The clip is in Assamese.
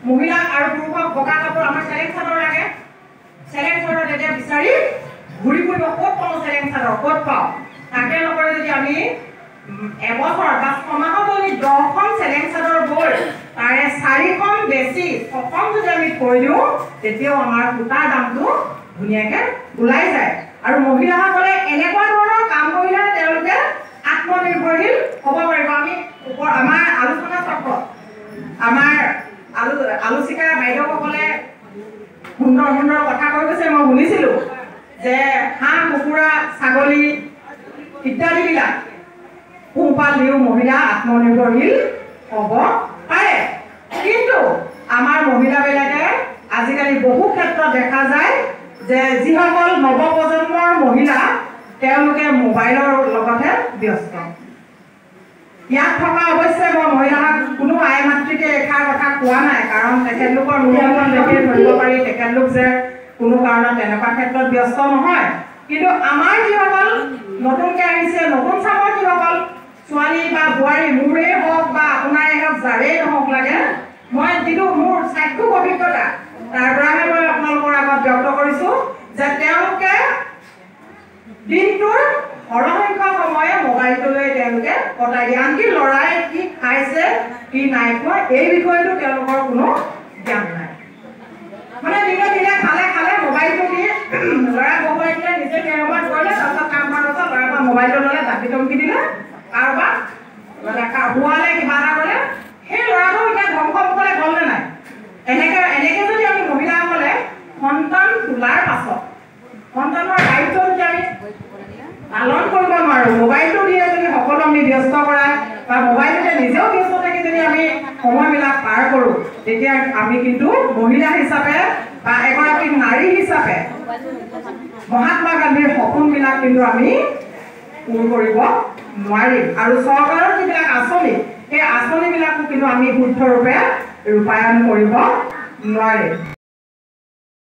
মহিলা আৰু পুৰুষক বগা কাপোৰ আমাৰ চেলেং চাদৰ লাগে চেলেং চাদৰ তেতিয়া বিচাৰি ঘূৰি ফুৰিব ক'ত পাওঁ চেলেং চাদৰ ক'ত পাওঁ তাকে নকৰে যদি আমি এবছৰত বা ছমাহত যদি 10খন চেলেং চাদৰ বৈ তাৰে 4খন বেছি 6খন যদি আমি থৈ দিওঁ তেতিয়াও আমাৰ সূতাৰ দামটো ধুনীয়াকৈ ওলাই যায় আৰু মহিলাসকলে এনেকুৱা ধৰণৰ কাম কৰিলে তেওঁলোকে আত্মনিৰ্ভৰশীল হ'ব পাৰিব আমি আমাৰ আলোচনা চক্ৰত আমাৰ আলোচিকা বাইদেউসকলে সুন্দৰ সুন্দৰ কথা কৈ গৈছে মই শুনিছিলোঁ যে হাঁহ কুকুৰা ছাগলী ইত্যাদিবিলাক পোহপাল দিও মহিলা আত্মনিৰ্ভৰশীল হ'ব পাৰে কিন্তু আমাৰ মহিলাবিলাকে আজিকালি বহু ক্ষেত্ৰত দেখা যায় যে যিসকল নৱপ্ৰজন্মৰ মহিলা তেওঁলোকে মোবাইলৰ লগতে ব্যস্ত ইয়াত থকা অৱশ্যে মই মহিলাক কোনো আই মাতৃকে এষাৰ কথা কোৱা নাই কাৰণ তেখেতলোকৰ মূল্যৱান দেখি ধৰিব পাৰি তেখেতলোক যে কোনো কাৰণত তেনেকুৱা ক্ষেত্ৰত ব্যস্ত নহয় কিন্তু আমাৰ যিসকল নতুনকৈ আহিছে নতুন চামৰ যিসকল ছোৱালী বা বোৱাৰী মোৰেই হওক বা আপোনাৰেই হওক যাৰেই নহওক লাগে মই যিটো মোৰ চাক্ষুষ অভিজ্ঞতা তাৰ পৰাহে মই আপোনালোকৰ আগত ব্যক্ত কৰিছোঁ যে তেওঁলোকে দিনটোৰ সৰহসংখ্যক সময়ে মোবাইলটো লৈ তেওঁলোকে কটাই দিয়ে আনকি ল'ৰাই কি খাইছে কি নাই খোৱা এই বিষয়টো তেওঁলোকৰ কোনো জ্ঞান নাই মানে দিনে দিনে খালে খালে মোবাইলটো দি ল'ৰা বহুৱাই দিলে নিজে কেৰবাৰ কৰিলে তাৰপিছত কাম কৰাৰ পাছত ল'ৰাৰ পৰা মোবাইলটো ল'লে জাপি টমকি দিলে কাৰোবাৰ শুৱালে কিবা এটা কৰিলে সেই ল'ৰাটো এতিয়া ধ্বংস হ'বলৈ গ'লনে নাই এনেকৈ যদি আমি মহিলাসকলে সন্তান তোলাৰ পাছত সন্তানৰ দায়িত্ব যদি আমি পালন কৰিব নোৱাৰোঁ মোবাইলটো দিয়ে যদি সকলো আমি ব্যস্ত কৰাই বা মোবাইলটোতে নিজেও ব্যস্ত থাকি যদি আমি সময়বিলাক পাৰ কৰোঁ তেতিয়া আমি কিন্তু মহিলা হিচাপে বা এগৰাকী নাৰী হিচাপে মহাত্মা গান্ধীৰ সপোনবিলাক কিন্তু আমি পূৰ কৰিব নোৱাৰিম আৰু চৰকাৰৰ যিবিলাক আঁচনি সেই আঁচনিবিলাকো কিন্তু আমি শুদ্ধৰূপে ৰূপায়ণ কৰিব নোৱাৰিম